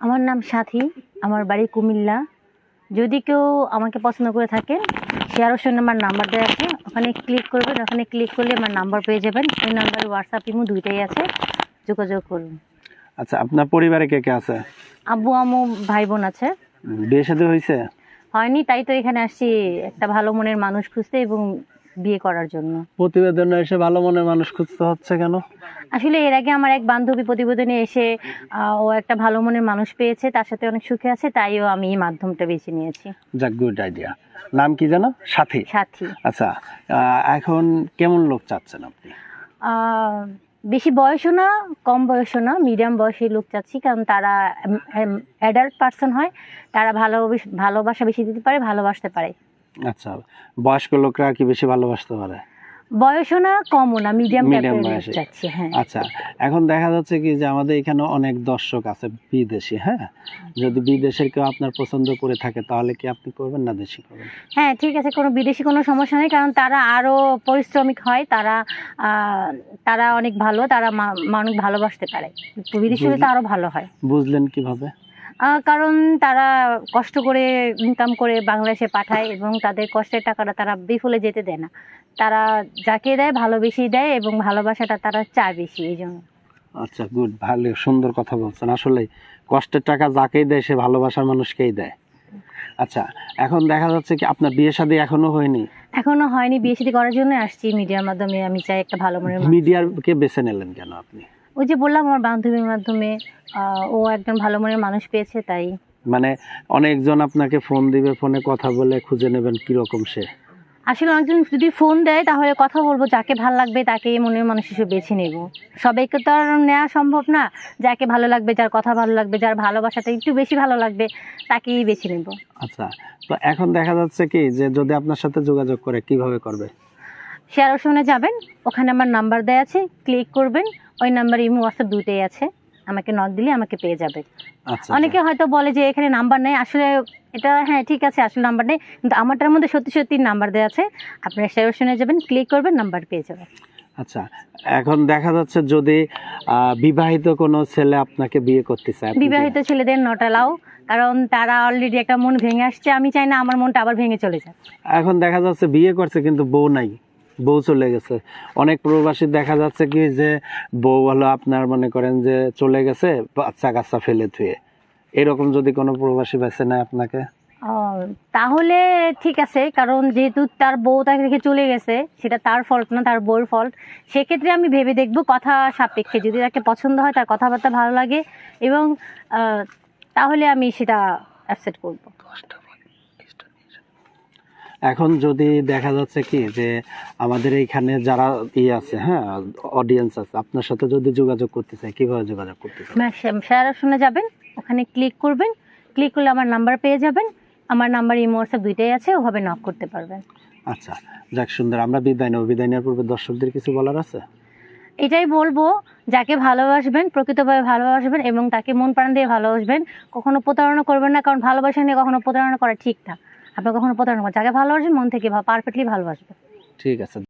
আমার নাম সাথী, আমার বাড়ি কুমিল্লা। যদি কেউ আমাকে পছন্দ করে থাকেন, শেয়ার অপশনে আমার নাম্বার দেওয়া আছে, ওখানে ক্লিক করবেন। ওখানে ক্লিক করলে আমার নাম্বার পেয়ে যাবেন। ওই নাম্বারে হোয়াটসঅ্যাপ, ইমো দুইটাই আছে, যোগাযোগ করুন। আচ্ছা, আপনার পরিবারে কে কে আছে? আব্বু আম্মু ভাই বোন আছে। বিয়ে শাদী হয়েছে? হয়নি, তাই তো এখানে আসছি একটা ভালো মনের মানুষ খুঁজতে এবং বিয়ে করার জন্য। প্রতিবেদনে এসে ভালো মনের মানুষ খুঁজতে হচ্ছে কেন? আসলে এর আগে আমার এক বান্ধবী প্রতিবেদনে এসে ও একটা ভালো মনের মানুষ পেয়েছে, তার সাথে অনেক সুখে আছে, তাইও আমি এই মাধ্যমটা বেছে নিয়েছি। যাক, গুড আইডিয়া। নাম কি জানো? সাথী। সাথী। আচ্ছা, এখন কেমন লোক চাচ্ছেন আপনি? বেশি বয়সও না, কম বয়সও না, মিডিয়াম বয়সী লোক চাচ্ছি, কারণ তারা অ্যাডাল্ট পার্সন হয়, তারা ভালোবাসা বেশি দিতে পারে, ভালোবাসতে পারে। আচ্ছা, বয়স্ক লোকরা কি বেশি ভালোবাসতে পারে? বয়সও না, কমও না, মিডিয়াম বয়সে চাচ্ছি। হ্যাঁ। আচ্ছা, এখন দেখা যাচ্ছে কি যে আমাদের এখানে অনেক দর্শক আছে বিদেশি। হ্যাঁ, যদি বিদেশের কেউ আপনার পছন্দ করে থাকে তাহলে কি আপনি করবেন না দেশি করবেন? হ্যাঁ, ঠিক আছে, কোনো বিদেশি কোনো সমস্যা নেই, কারণ তারা আরো পরিশ্রমিক হয়, তারা অনেক ভালো, তারা মানুষ ভালোবাসতে পারে। বিদেশি হলে তো আরো ভালো হয়। বুঝলেন কিভাবে? কারণ তারা কষ্ট করে ইনকাম করে বাংলাদেশে পাঠায় এবং তাদের কষ্টের টাকাটা তারা বিফলে যেতে দেয় না। তারা যাকে দেয় ভালোবেসে দেয় এবং ভালোবাসাটা তারা চায় বেশি, এই জন্য। আচ্ছা, গুড, ভালো, সুন্দর কথা বলছেন। আসলে কষ্টের টাকা যাকেই দেয় সে ভালোবাসার মানুষকেই দেয়। আচ্ছা, এখন দেখা যাচ্ছে কি আপনার বিয়ে শাদী এখনো হয়নি? এখনো হয়নি, বিয়ে শাদী করার জন্য আসছি মিডিয়ার মাধ্যমে। আমি চাই একটা ভালো মনের মানুষ। মিডিয়াকে বেছে নিলেন কেন আপনি? ওই যে বললাম, আমার বান্ধবীর মাধ্যমে ও একজন ভালো মনের মানুষ পেয়েছে, তাই। মানে অনেকজন আপনাকে ফোন দিবে, ফোনে কথা বলে খুঁজে নেবেন কিরকম সে? আসলে অনেকজন যদি ফোন দেয় তাহলে কথা বলবো, যাকে ভালো লাগবে তাকে মনের মানুষ হিসেবে বেছে নেব। সবাইকে তো আর নেওয়া সম্ভব না। যাকে ভালো লাগবে, যার কথা ভালো লাগবে, যার ভালোবাসাটা একটু বেশি ভালো লাগবে, তাকেই বেছে নেব। আচ্ছা, তো এখন দেখা যাচ্ছে কি যে যদি আপনার সাথে যোগাযোগ করে কিভাবে করবে? শেয়ার অপশনে যাবেন, ওখানে আমার নাম্বার দেওয়া আছে, ক্লিক করবেন। ওই নাম্বার ইমো হোয়াটসঅ্যাপ দুইটাই আছে, আমাকে নক দিলে আমাকে পেয়ে যাবে। আচ্ছা, অনেকে হয়তো বলে যে এখানে নাম্বার নেই, আসলে এটা হ্যাঁ ঠিক আছে, আসলে নাম্বার নেই, কিন্তু আমারটার মধ্যে সত্যি সত্যি নাম্বার দেওয়া আছে। আপনারা শেয়ার অপশনে যাবেন, ক্লিক করবেন, নাম্বার পেয়ে যাবেন। আচ্ছা, এখন দেখা যাচ্ছে যদি বিবাহিত কোনো ছেলে আপনাকে বিয়ে করতে চায়, বিবাহিত ছেলেদের নট অ্যালাউ, কারণ তারা অলরেডি একটা মন ভেঙে আসছে। আমি চাই না আমার মনটা আবার ভেঙে চলে যায়। এখন দেখা যাচ্ছে বিয়ে করছে কিন্তু বউ নাই, বউ চলে গেছে। অনেক প্রবাসী দেখা যাচ্ছে কি যে বউ হলো আপনার মনে করেন যে চলে গেছে বাচ্চা কাচ্চা ফেলে থুয়ে, এরকম যদি কোনো প্রবাসী বেছে নেয় আপনাকে? তাহলে ঠিক আছে, কারণ যেহেতু তার বউ তাকে রেখে চলে গেছে, সেটা তার ফল্ট না, তার বউর ফল্ট। সেক্ষেত্রে আমি ভেবে দেখবো কথা সাপেক্ষে, যদি তাকে পছন্দ হয়, তার কথাবার্তা ভালো লাগে এবং তাহলে আমি সেটা অ্যাকসেপ্ট করবো। এখন যদি দেখা যাচ্ছে কি যে আমাদের এইখানে যারা আছে, হ্যাঁ, অডিয়েন্স আছে, আপনার সাথে যদি যোগাযোগ করতে চায় কিভাবে যোগাযোগ করতে চায়? শেয়ার অপশনে যাবেন, ওখানে ক্লিক করবেন। ক্লিক করলে আমার নাম্বার পেয়ে যাবেন। আমার নাম্বার ইমো হোয়াটসঅ্যাপ দুইটাই আছে, ওভাবে নক করতে পারবেন। আচ্ছা, যাক, সুন্দর। আমরা বিদায় নেব। বিদায় নেওয়ার পূর্বে দর্শকদের কিছু বলার আছে? এটাই বলবো, যাকে ভালোবাসবেন প্রকৃতভাবে ভালোবাসবেন এবং তাকে মন প্রাণ দিয়ে ভালোবাসবেন। কখনো প্রতারণা করবেন না, কারণ ভালোবাসা নিয়ে কখনো প্রতারণা করা ঠিক না। আপনি কখনো প্রতারণা করবেন, যাকে ভালোবাসবেন মন থেকে পারফেক্টলি ভালোবাসবেন। ঠিক আছে।